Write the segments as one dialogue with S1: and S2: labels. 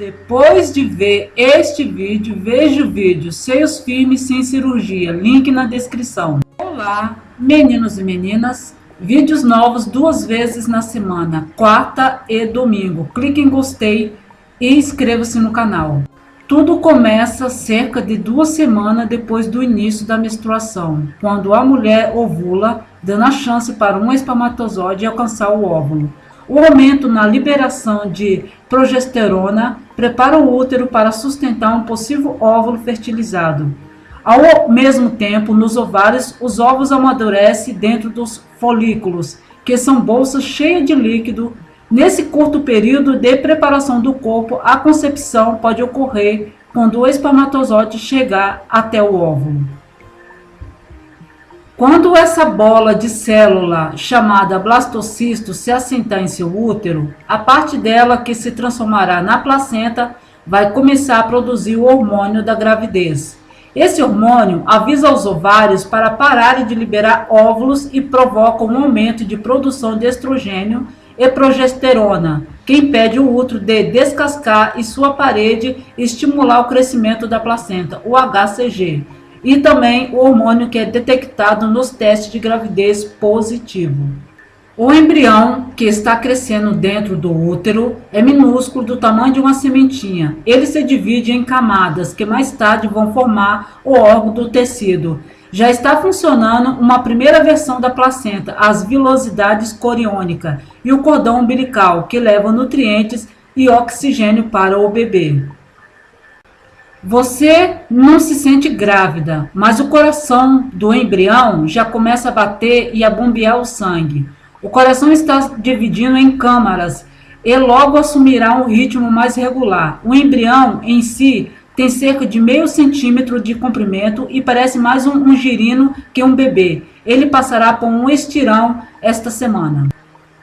S1: Depois de ver este vídeo, veja o vídeo Seios Firmes sem cirurgia, link na descrição. Olá, meninos e meninas, vídeos novos 2 vezes na semana, quarta e domingo. Clique em gostei e inscreva-se no canal. Tudo começa cerca de 2 semanas depois do início da menstruação, quando a mulher ovula, dando a chance para um espermatozoide alcançar o óvulo. O aumento na liberação de progesterona prepara o útero para sustentar um possível óvulo fertilizado. Ao mesmo tempo, nos ovários, os ovos amadurecem dentro dos folículos, que são bolsas cheias de líquido. Nesse curto período de preparação do corpo, a concepção pode ocorrer quando o espermatozoide chegar até o óvulo. Quando essa bola de célula, chamada blastocisto, se assentar em seu útero, a parte dela que se transformará na placenta vai começar a produzir o hormônio da gravidez. Esse hormônio avisa os ovários para pararem de liberar óvulos e provoca um aumento de produção de estrogênio e progesterona, que impede o útero de descascar e sua parede e estimular o crescimento da placenta, o HCG. E também o hormônio que é detectado nos testes de gravidez positivo. O embrião que está crescendo dentro do útero é minúsculo, do tamanho de uma sementinha. Ele se divide em camadas que mais tarde vão formar o órgão do tecido. Já está funcionando uma primeira versão da placenta, as vilosidades coriônica e o cordão umbilical, que leva nutrientes e oxigênio para o bebê. Você não se sente grávida, mas o coração do embrião já começa a bater e a bombear o sangue. O coração está dividindo em câmaras e logo assumirá um ritmo mais regular. O embrião em si tem cerca de meio centímetro de comprimento e parece mais um girino que um bebê. Ele passará por um estirão esta semana.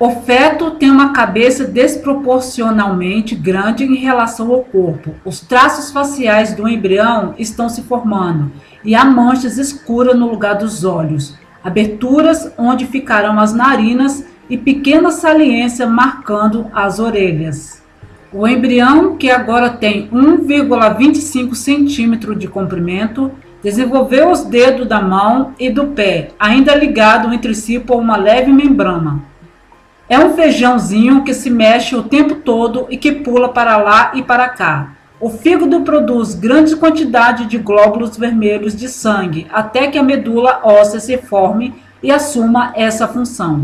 S1: O feto tem uma cabeça desproporcionalmente grande em relação ao corpo. Os traços faciais do embrião estão se formando e há manchas escuras no lugar dos olhos, aberturas onde ficarão as narinas e pequena saliência marcando as orelhas. O embrião, que agora tem 1,25 centímetro de comprimento, desenvolveu os dedos da mão e do pé, ainda ligados entre si por uma leve membrana. É um feijãozinho que se mexe o tempo todo e que pula para lá e para cá. O fígado produz grande quantidade de glóbulos vermelhos de sangue, até que a medula óssea se forme e assuma essa função.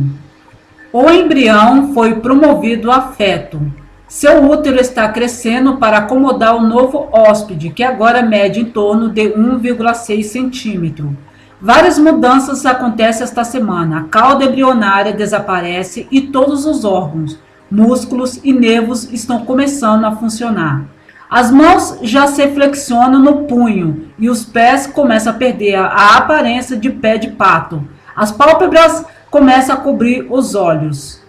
S1: O embrião foi promovido a feto. Seu útero está crescendo para acomodar o novo hóspede, que agora mede em torno de 1,6 centímetro. Várias mudanças acontecem esta semana. A cauda embrionária desaparece e todos os órgãos, músculos e nervos estão começando a funcionar. As mãos já se flexionam no punho e os pés começam a perder a aparência de pé de pato. As pálpebras começam a cobrir os olhos.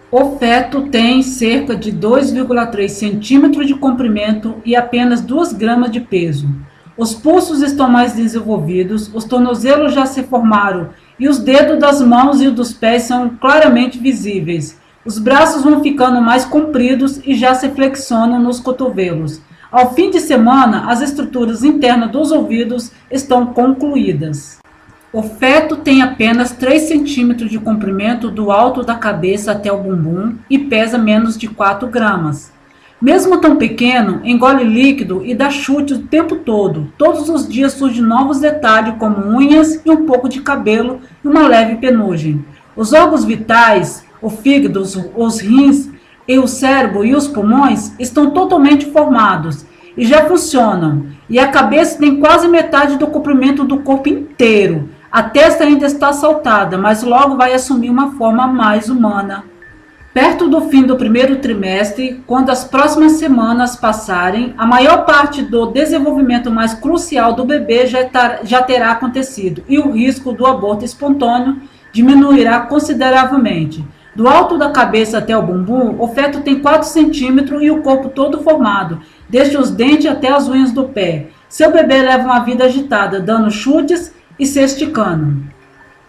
S1: O feto tem cerca de 2,3 centímetros de comprimento e apenas 2 gramas de peso. Os pulsos estão mais desenvolvidos, os tornozelos já se formaram e os dedos das mãos e dos pés são claramente visíveis. Os braços vão ficando mais compridos e já se flexionam nos cotovelos. Ao fim de semana, as estruturas internas dos ouvidos estão concluídas. O feto tem apenas 3 centímetros de comprimento do alto da cabeça até o bumbum e pesa menos de 4 gramas. Mesmo tão pequeno, engole líquido e dá chute o tempo todo. Todos os dias surgem novos detalhes como unhas e um pouco de cabelo e uma leve penugem. Os órgãos vitais, o fígado, os rins, e o cérebro e os pulmões estão totalmente formados e já funcionam. E a cabeça tem quase metade do comprimento do corpo inteiro. A testa ainda está saltada, mas logo vai assumir uma forma mais humana. Perto do fim do primeiro trimestre, quando as próximas semanas passarem, a maior parte do desenvolvimento mais crucial do bebê já terá acontecido e o risco do aborto espontâneo diminuirá consideravelmente. Do alto da cabeça até o bumbum, o feto tem 4 centímetros e o corpo todo formado, desde os dentes até as unhas do pé. Seu bebê leva uma vida agitada, dando chutes e se esticando.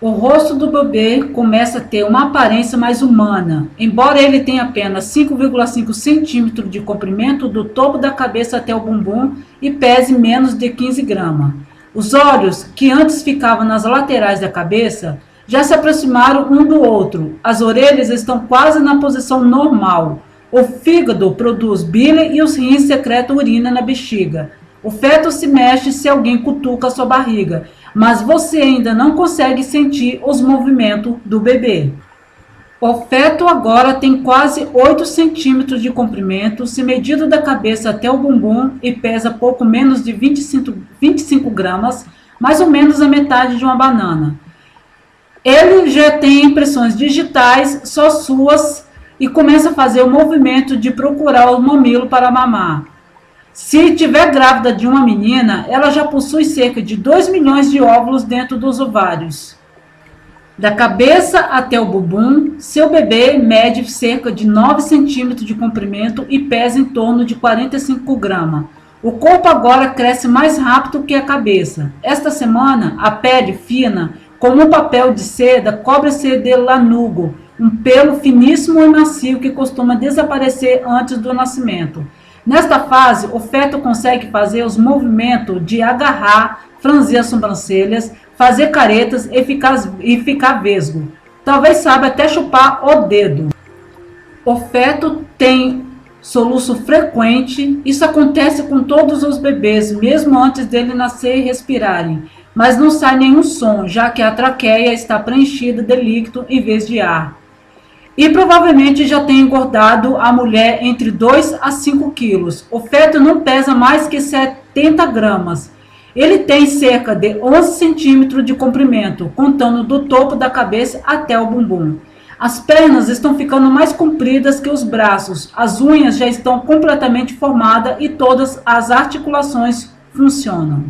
S1: O rosto do bebê começa a ter uma aparência mais humana, embora ele tenha apenas 5,5 centímetros de comprimento do topo da cabeça até o bumbum e pese menos de 15 gramas. Os olhos, que antes ficavam nas laterais da cabeça, já se aproximaram um do outro. As orelhas estão quase na posição normal. O fígado produz bile e os rins secretam urina na bexiga. O feto se mexe se alguém cutuca sua barriga, mas você ainda não consegue sentir os movimentos do bebê. O feto agora tem quase 8 centímetros de comprimento, se medido da cabeça até o bumbum, e pesa pouco menos de 25 gramas, mais ou menos a metade de uma banana. Ele já tem impressões digitais, só suas, e começa a fazer o movimento de procurar o mamilo para mamar. Se estiver grávida de uma menina, ela já possui cerca de 2 milhões de óvulos dentro dos ovários. Da cabeça até o bumbum, seu bebê mede cerca de 9 centímetros de comprimento e pesa em torno de 45 gramas. O corpo agora cresce mais rápido que a cabeça. Esta semana, a pele fina, como um papel de seda, cobre-se de lanugo, um pelo finíssimo e macio que costuma desaparecer antes do nascimento. Nesta fase, o feto consegue fazer os movimentos de agarrar, franzir as sobrancelhas, fazer caretas e ficar vesgo. Talvez saiba até chupar o dedo. O feto tem soluço frequente. Isso acontece com todos os bebês, mesmo antes dele nascer e respirarem. Mas não sai nenhum som, já que a traqueia está preenchida de líquido em vez de ar. E provavelmente já tem engordado a mulher entre 2 a 5 quilos. O feto não pesa mais que 70 gramas. Ele tem cerca de 11 centímetros de comprimento, contando do topo da cabeça até o bumbum. As pernas estão ficando mais compridas que os braços. As unhas já estão completamente formadas e todas as articulações funcionam.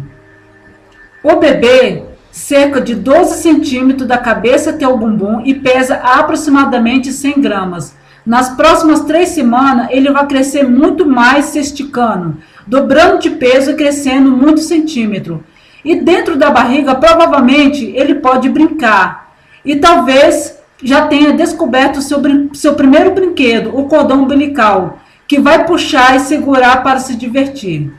S1: O bebê cerca de 12 centímetros da cabeça até o bumbum e pesa aproximadamente 100 gramas. Nas próximas 3 semanas, ele vai crescer muito mais se esticando, dobrando de peso e crescendo muitos centímetros. E dentro da barriga, provavelmente, ele pode brincar. E talvez já tenha descoberto seu primeiro brinquedo, o cordão umbilical, que vai puxar e segurar para se divertir.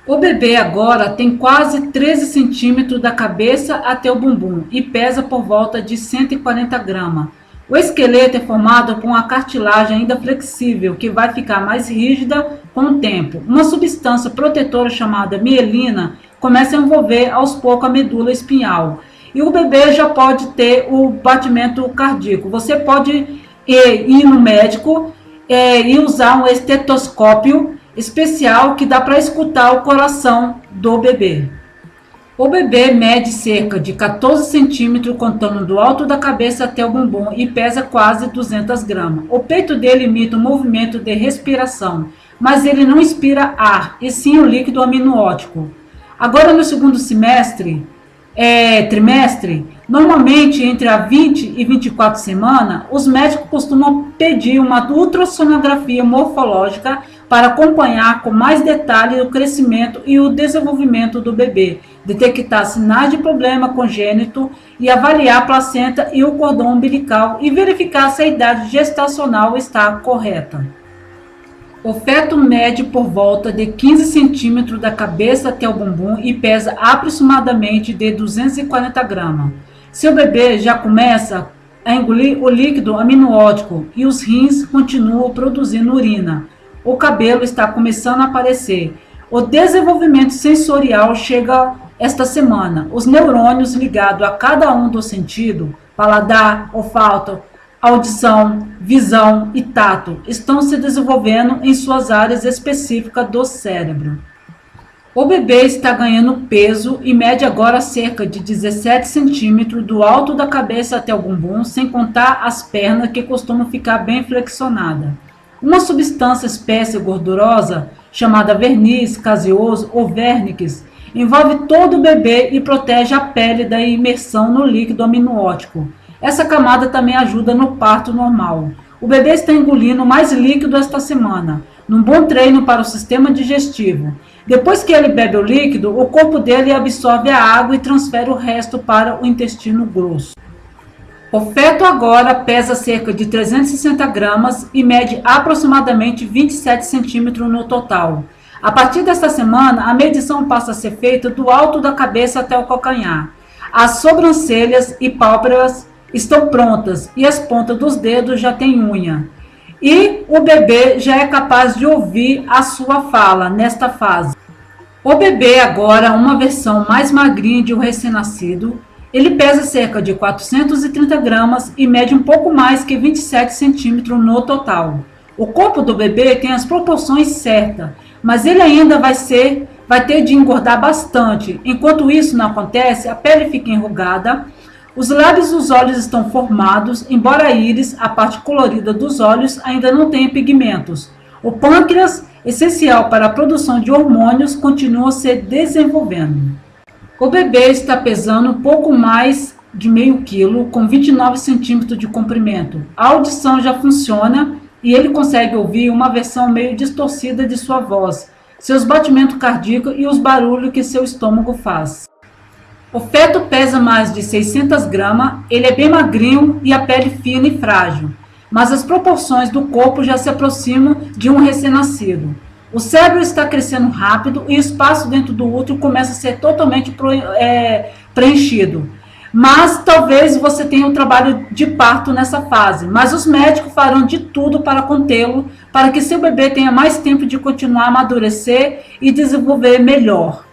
S1: O bebê agora tem quase 13 centímetros da cabeça até o bumbum e pesa por volta de 140 gramas. O esqueleto é formado por uma cartilagem ainda flexível, que vai ficar mais rígida com o tempo. Uma substância protetora chamada mielina começa a envolver aos poucos a medula espinhal. E o bebê já pode ter o batimento cardíaco. Você pode ir no médico e usar um estetoscópio especial que dá para escutar o coração do bebê. O bebê mede cerca de 14 centímetros, contando do alto da cabeça até o bumbum, e pesa quase 200 gramas. O peito dele imita um movimento de respiração, mas ele não inspira ar, e sim o líquido amniótico. Agora, no segundo trimestre, normalmente entre a 20 e 24 semanas, os médicos costumam pedir uma ultrassonografia morfológica para acompanhar com mais detalhe o crescimento e o desenvolvimento do bebê, detectar sinais de problema congênito e avaliar a placenta e o cordão umbilical e verificar se a idade gestacional está correta. O feto mede por volta de 15 centímetros da cabeça até o bumbum e pesa aproximadamente de 240 gramas. Seu bebê já começa a engolir o líquido amniótico e os rins continuam produzindo urina. O cabelo está começando a aparecer. O desenvolvimento sensorial chega esta semana. Os neurônios ligados a cada um dos sentidos, paladar, olfato, audição, visão e tato, estão se desenvolvendo em suas áreas específicas do cérebro. O bebê está ganhando peso e mede agora cerca de 17 centímetros do alto da cabeça até o bumbum, sem contar as pernas que costumam ficar bem flexionadas. Uma substância espécie gordurosa, chamada verniz caseoso ou vernix, envolve todo o bebê e protege a pele da imersão no líquido amniótico. Essa camada também ajuda no parto normal. O bebê está engolindo mais líquido esta semana, num bom treino para o sistema digestivo. Depois que ele bebe o líquido, o corpo dele absorve a água e transfere o resto para o intestino grosso. O feto agora pesa cerca de 360 gramas e mede aproximadamente 27 centímetros no total. A partir desta semana, a medição passa a ser feita do alto da cabeça até o calcanhar. As sobrancelhas e pálpebras estão prontas e as pontas dos dedos já têm unha. E o bebê já é capaz de ouvir a sua fala nesta fase. O bebê agora, uma versão mais magrinha de um recém-nascido, ele pesa cerca de 430 gramas e mede um pouco mais que 27 centímetros no total. O corpo do bebê tem as proporções certas, mas ele ainda vai ter de engordar bastante. Enquanto isso não acontece, a pele fica enrugada, os lábios dos olhos estão formados, embora a íris, a parte colorida dos olhos, ainda não tenha pigmentos. O pâncreas, essencial para a produção de hormônios, continua se desenvolvendo. O bebê está pesando um pouco mais de meio quilo, com 29 centímetros de comprimento. A audição já funciona e ele consegue ouvir uma versão meio distorcida de sua voz, seus batimentos cardíacos e os barulhos que seu estômago faz. O feto pesa mais de 600 gramas, ele é bem magrinho e a pele fina e frágil, mas as proporções do corpo já se aproximam de um recém-nascido. O cérebro está crescendo rápido e o espaço dentro do útero começa a ser totalmente preenchido. Mas talvez você tenha um trabalho de parto nessa fase, mas os médicos farão de tudo para contê-lo, para que seu bebê tenha mais tempo de continuar a amadurecer e desenvolver melhor.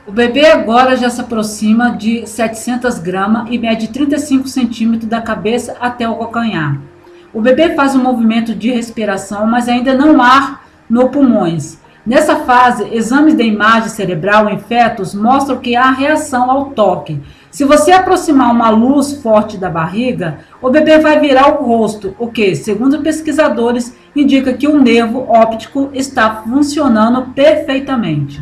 S1: O bebê agora já se aproxima de 700 gramas e mede 35 centímetros da cabeça até o calcanhar. O bebê faz um movimento de respiração, mas ainda não há ar nos pulmões. Nessa fase, exames de imagem cerebral em fetos mostram que há reação ao toque. Se você aproximar uma luz forte da barriga, o bebê vai virar o rosto, o que, segundo pesquisadores, indica que o nervo óptico está funcionando perfeitamente.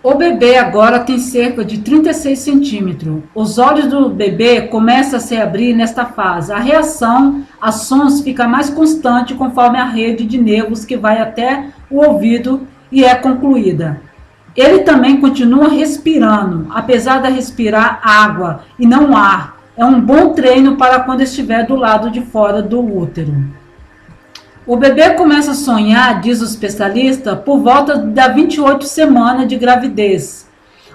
S1: O bebê agora tem cerca de 36 centímetros. Os olhos do bebê começam a se abrir nesta fase. A reação a sons fica mais constante conforme a rede de nervos que vai até o ouvido e é concluída. Ele também continua respirando, apesar de respirar água e não ar. É um bom treino para quando estiver do lado de fora do útero. O bebê começa a sonhar, diz o especialista, por volta da 28 semanas de gravidez.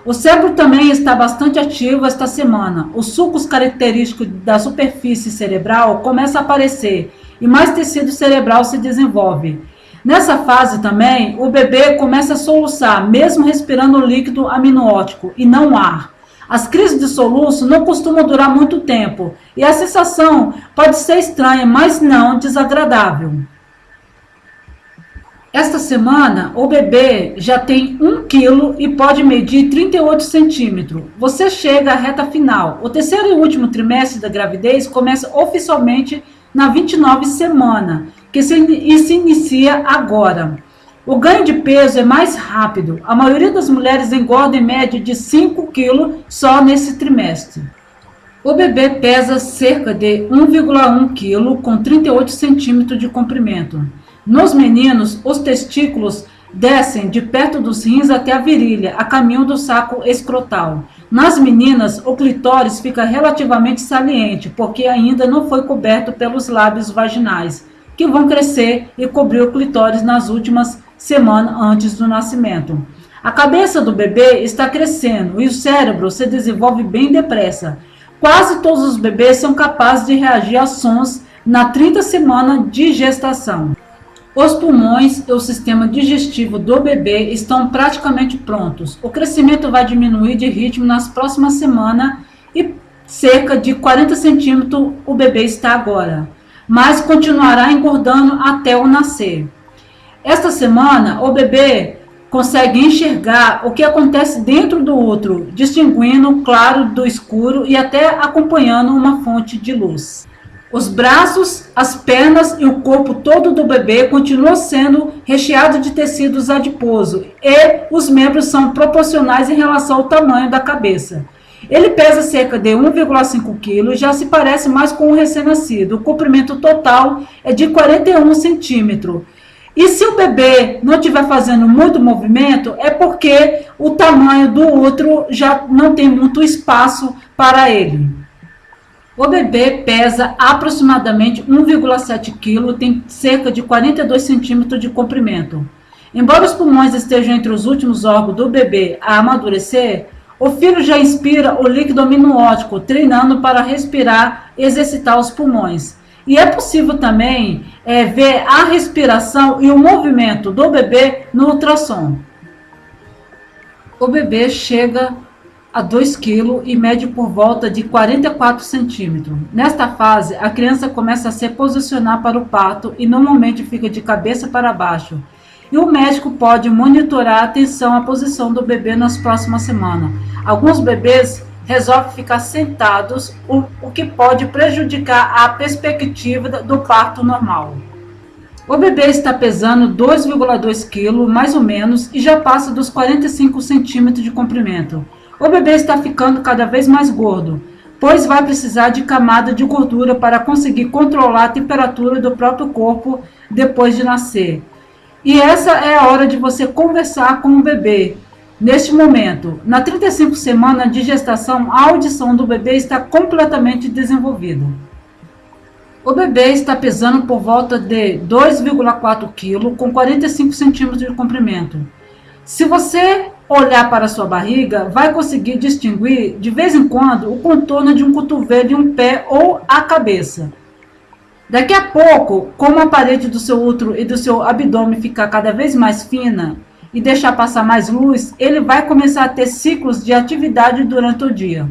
S1: O cérebro também está bastante ativo esta semana. Os sulcos característicos da superfície cerebral começam a aparecer e mais tecido cerebral se desenvolve. Nessa fase também, o bebê começa a soluçar, mesmo respirando líquido amniótico e não ar. As crises de soluço não costumam durar muito tempo e a sensação pode ser estranha, mas não desagradável. Esta semana, o bebê já tem 1 quilo e pode medir 38 centímetros. Você chega à reta final. O terceiro e último trimestre da gravidez começa oficialmente na 29 semana, que se inicia agora. O ganho de peso é mais rápido. A maioria das mulheres engorda em média de 5 quilos só nesse trimestre. O bebê pesa cerca de 1,1 kg com 38 centímetros de comprimento. Nos meninos, os testículos descem de perto dos rins até a virilha, a caminho do saco escrotal. Nas meninas, o clitóris fica relativamente saliente, porque ainda não foi coberto pelos lábios vaginais, que vão crescer e cobrir o clitóris nas últimas semanas antes do nascimento. A cabeça do bebê está crescendo e o cérebro se desenvolve bem depressa. Quase todos os bebês são capazes de reagir a sons na 30 semanas de gestação. Os pulmões e o sistema digestivo do bebê estão praticamente prontos. O crescimento vai diminuir de ritmo nas próximas semanas e cerca de 40 centímetros o bebê está agora, mas continuará engordando até o nascer. Esta semana, o bebê consegue enxergar o que acontece dentro do útero, distinguindo o claro do escuro e até acompanhando uma fonte de luz. Os braços, as pernas e o corpo todo do bebê continuam sendo recheado de tecidos adiposos e os membros são proporcionais em relação ao tamanho da cabeça. Ele pesa cerca de 1,5 kg e já se parece mais com um recém-nascido. O comprimento total é de 41 centímetros. E se o bebê não estiver fazendo muito movimento, é porque o tamanho do útero já não tem muito espaço para ele. O bebê pesa aproximadamente 1,7 kg, tem cerca de 42 centímetros de comprimento. Embora os pulmões estejam entre os últimos órgãos do bebê a amadurecer, o filho já inspira o líquido amniótico, treinando para respirar e exercitar os pulmões. E é possível também ver a respiração e o movimento do bebê no ultrassom. O bebê chega a 2 kg e mede por volta de 44 centímetros. Nesta fase, a criança começa a se posicionar para o parto e normalmente fica de cabeça para baixo. E o médico pode monitorar a atenção à posição do bebê nas próximas semanas. Alguns bebês resolvem ficar sentados, o que pode prejudicar a perspectiva do parto normal. O bebê está pesando 2,2 kg, mais ou menos, e já passa dos 45 centímetros de comprimento. O bebê está ficando cada vez mais gordo, pois vai precisar de camada de gordura para conseguir controlar a temperatura do próprio corpo depois de nascer. E essa é a hora de você conversar com o bebê. Neste momento, na 35 semanas de gestação, a audição do bebê está completamente desenvolvida. O bebê está pesando por volta de 2,4 kg, com 45 centímetros de comprimento. Se você olhar para a sua barriga, vai conseguir distinguir, de vez em quando, o contorno de um cotovelo e um pé ou a cabeça. Daqui a pouco, como a parede do seu útero e do seu abdômen ficar cada vez mais fina e deixar passar mais luz, ele vai começar a ter ciclos de atividade durante o dia.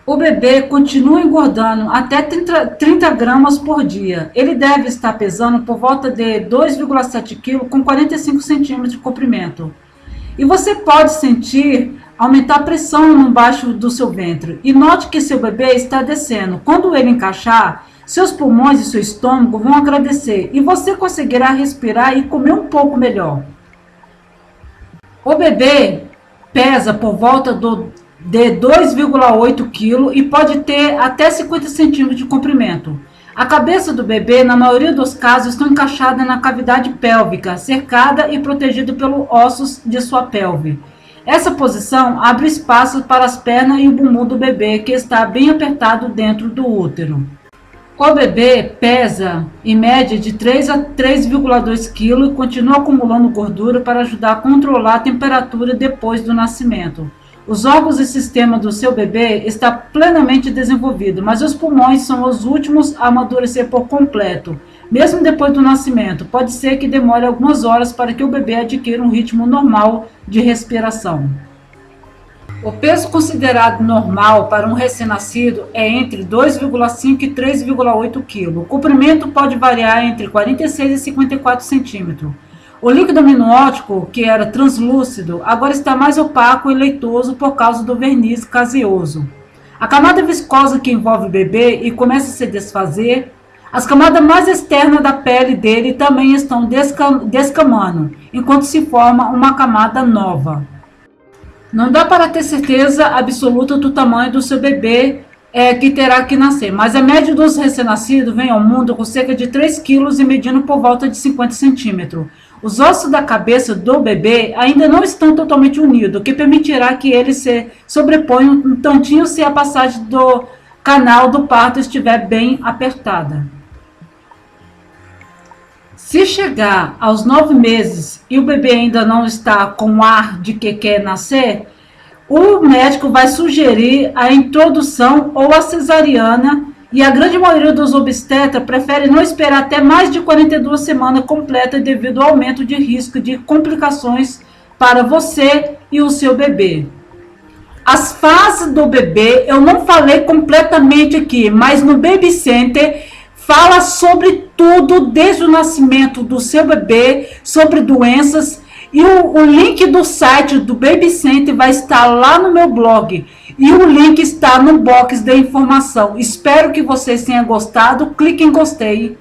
S1: O bebê continua engordando até 30 gramas por dia. Ele deve estar pesando por volta de 2,7 kg com 45 centímetros de comprimento. E você pode sentir aumentar a pressão embaixo do seu ventre. E note que seu bebê está descendo. Quando ele encaixar, seus pulmões e seu estômago vão agradecer e você conseguirá respirar e comer um pouco melhor. O bebê pesa por volta de 2,8 kg e pode ter até 50 centímetros de comprimento. A cabeça do bebê, na maioria dos casos, está encaixada na cavidade pélvica, cercada e protegida pelos ossos de sua pelve. Essa posição abre espaço para as pernas e o bumbum do bebê, que está bem apertado dentro do útero. O bebê pesa em média de 3 a 3,2 kg e continua acumulando gordura para ajudar a controlar a temperatura depois do nascimento. Os órgãos e sistema do seu bebê está plenamente desenvolvido, mas os pulmões são os últimos a amadurecer por completo. Mesmo depois do nascimento, pode ser que demore algumas horas para que o bebê adquira um ritmo normal de respiração. O peso considerado normal para um recém-nascido é entre 2,5 e 3,8 kg. O comprimento pode variar entre 46 e 54 centímetros. O líquido amniótico, que era translúcido, agora está mais opaco e leitoso por causa do verniz caseoso. A camada viscosa que envolve o bebê e começa a se desfazer, as camadas mais externas da pele dele também estão descamando, enquanto se forma uma camada nova. Não dá para ter certeza absoluta do tamanho do seu bebê que terá que nascer, mas a média dos recém-nascidos vem ao mundo com cerca de 3 kg e medindo por volta de 50 centímetros. Os ossos da cabeça do bebê ainda não estão totalmente unidos, o que permitirá que eles se sobreponham um tantinho se a passagem do canal do parto estiver bem apertada. Se chegar aos 9 meses e o bebê ainda não está com ar de que quer nascer, o médico vai sugerir a introdução ou a cesariana, e a grande maioria dos obstetras prefere não esperar até mais de 42 semanas completas devido ao aumento de risco de complicações para você e o seu bebê. As fases do bebê eu não falei completamente aqui, mas no Baby Center fala sobre tudo desde o nascimento do seu bebê, sobre doenças, e o link do site do Baby Center vai estar lá no meu blog. E o link está no box da informação. Espero que vocês tenham gostado. Clique em gostei.